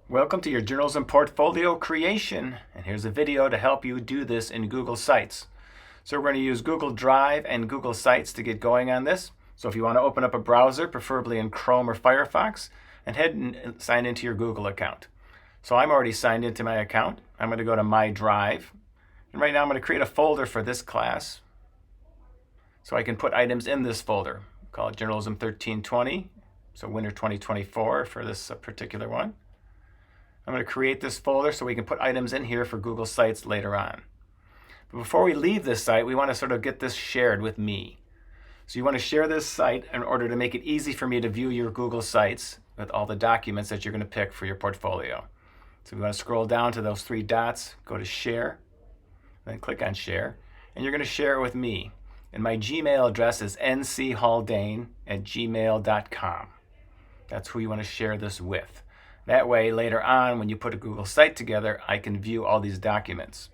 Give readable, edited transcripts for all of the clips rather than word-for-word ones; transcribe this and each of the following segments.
Welcome to your journalism portfolio creation, and here's a video to help you do this in Google Sites. So we're going to use Google Drive and Google Sites to get going on this. So if you want to open up a browser, preferably in Chrome or Firefox, and head and sign into your Google account. So I'm already signed into my account. I'm going to go to My Drive, and right now I'm going to create a folder for this class so I can put items in this folder. Call it Journalism 1320, so Winter 2024 for this particular one. I'm going to create this folder so we can put items in here for Google Sites later on. But before we leave this site, we want to sort of get this shared with me. So you want to share this site in order to make it easy for me to view your Google Sites with all the documents that you're going to pick for your portfolio. So we want to scroll down to those three dots, go to Share, then click on Share, and you're going to share it with me. And my Gmail address is nchaldane@gmail.com. That's who you want to share this with. That way, later on, when you put a Google site together, I can view all these documents.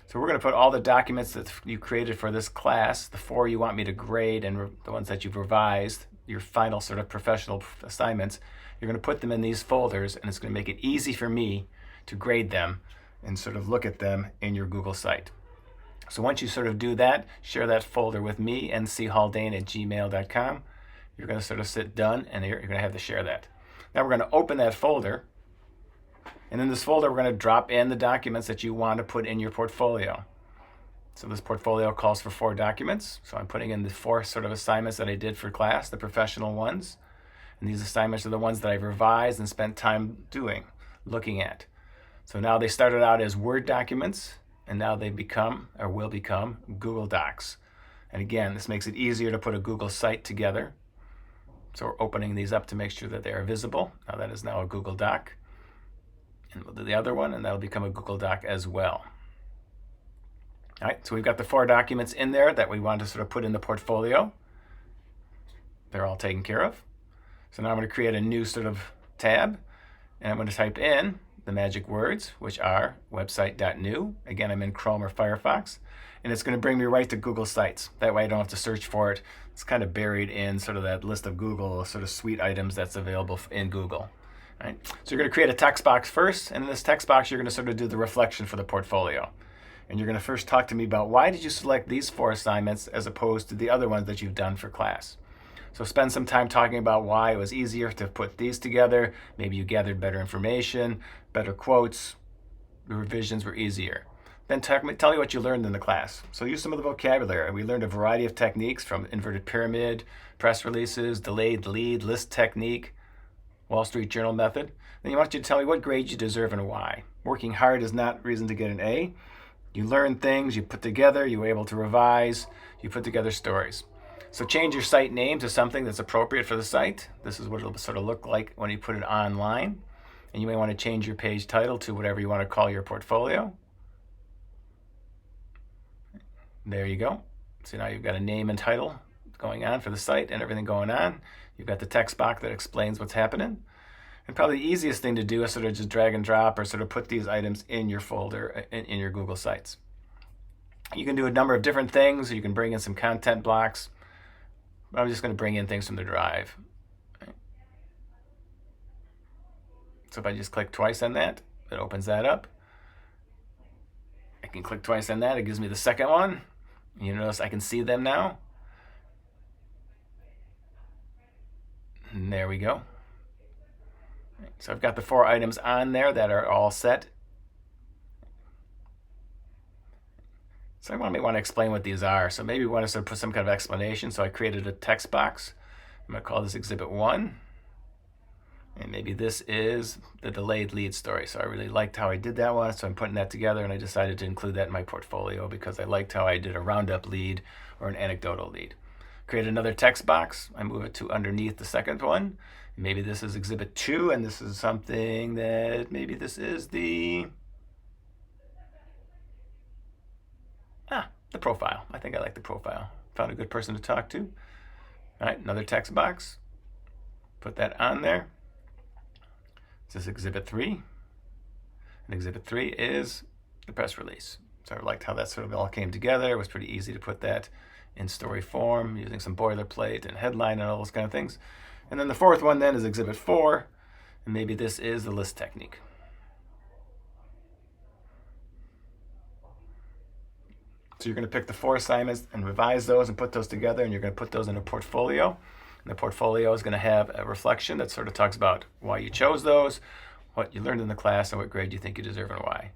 So we're going to put all the documents that you created for this class, the 4 you want me to grade and the ones that you've revised, your final sort of professional assignments, you're going to put them in these folders, and it's going to make it easy for me to grade them and sort of look at them in your Google site. So once you sort of do that, share that folder with me, nchaldane@gmail.com. You're going to sort of sit done, and you're going to have to share that. Now we're going to open that folder, and in this folder we're going to drop in the documents that you want to put in your portfolio. So this portfolio calls for 4 documents, so I'm putting in the 4 sort of assignments that I did for class, the professional ones, and these assignments are the ones that I've revised and spent time looking at. So now they started out as Word documents, and now they become, or will become, Google Docs. And again, this makes it easier to put a Google site together. So we're opening these up to make sure that they are visible. Now that is now a Google Doc. And we'll do the other one, and that'll become a Google Doc as well. All right, so we've got the 4 documents in there that we want to sort of put in the portfolio. They're all taken care of. So now I'm going to create a new sort of tab, and I'm going to type in the magic words, which are website.new. Again, I'm in Chrome or Firefox, and it's going to bring me right to Google Sites. That way I don't have to search for it. It's kind of buried in sort of that list of Google sort of suite items that's available in Google. All right? So you're going to create a text box first, and in this text box you're going to sort of do the reflection for the portfolio. And you're going to first talk to me about why did you select these 4 assignments as opposed to the other ones that you've done for class. So spend some time talking about why it was easier to put these together. Maybe you gathered better information, better quotes, the revisions were easier. Then tell me what you learned in the class. So use some of the vocabulary. We learned a variety of techniques from inverted pyramid, press releases, delayed lead, list technique, Wall Street Journal method. Then I want you to tell me what grade you deserve and why. Working hard is not reason to get an A. You learn things, you put together, you were able to revise, you put together stories. So change your site name to something that's appropriate for the site. This is what it'll sort of look like when you put it online. And you may want to change your page title to whatever you want to call your portfolio. There you go. So now you've got a name and title going on for the site and everything going on. You've got the text box that explains what's happening. And probably the easiest thing to do is sort of just drag and drop or sort of put these items in your folder in your Google Sites. You can do a number of different things. You can bring in some content blocks. I'm just going to bring in things from the drive. So if I just click twice on that, it opens that up. I can click twice on that. It gives me the second one. You notice I can see them now. And there we go. So I've got the 4 items on there that are all set. So I may want to explain what these are. So maybe we want to sort of put some kind of explanation. So I created a text box. I'm going to call this Exhibit 1. And maybe this is the delayed lead story. So I really liked how I did that one. So I'm putting that together, and I decided to include that in my portfolio because I liked how I did a roundup lead or an anecdotal lead. Create another text box. I move it to underneath the second one. Maybe this is Exhibit 2, and this is something that maybe this is the profile. I think I like the profile. Found a good person to talk to. All right, another text box. Put that on there. This is Exhibit 3. And Exhibit 3 is the press release. So I liked how that sort of all came together. It was pretty easy to put that in story form using some boilerplate and headline and all those kind of things. And then the 4th one then is Exhibit 4. And maybe this is the list technique. So you're going to pick the 4 assignments and revise those and put those together, and you're going to put those in a portfolio. And the portfolio is going to have a reflection that sort of talks about why you chose those, what you learned in the class, and what grade you think you deserve and why.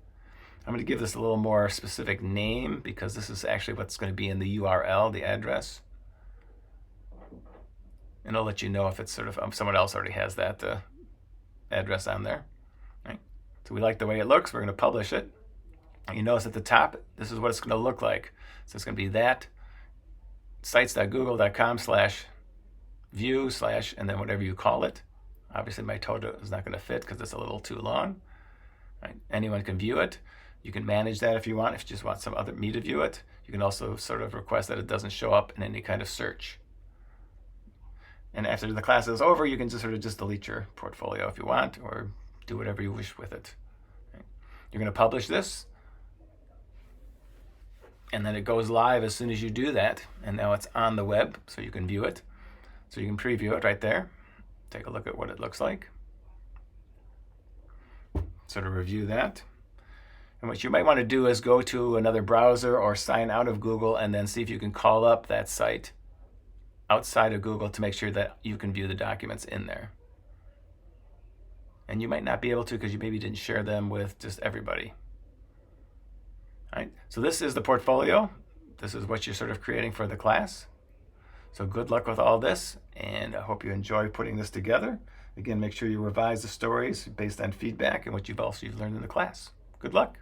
I'm going to give this a little more specific name because this is actually what's going to be in the URL, the address. And I'll let you know if it's sort of someone else already has that address on there. Right? So we like the way it looks. We're going to publish it. You notice at the top, this is what it's going to look like. So it's going to be that sites.google.com/view/ and then whatever you call it. Obviously, my total is not going to fit because it's a little too long. Right? Anyone can view it. You can manage that if you want. If you just want me to view it, you can also sort of request that it doesn't show up in any kind of search. And after the class is over, you can just sort of delete your portfolio if you want, or do whatever you wish with it. Right? You're going to publish this. And then it goes live as soon as you do that. And now it's on the web, so you can view it. So you can preview it right there. Take a look at what it looks like. Sort of review that. And what you might want to do is go to another browser or sign out of Google and then see if you can call up that site outside of Google to make sure that you can view the documents in there. And you might not be able to because you maybe didn't share them with just everybody. All right, so this is the portfolio. This is what you're sort of creating for the class. So good luck with all this, and I hope you enjoy putting this together. Again, make sure you revise the stories based on feedback and what you've learned in the class. Good luck.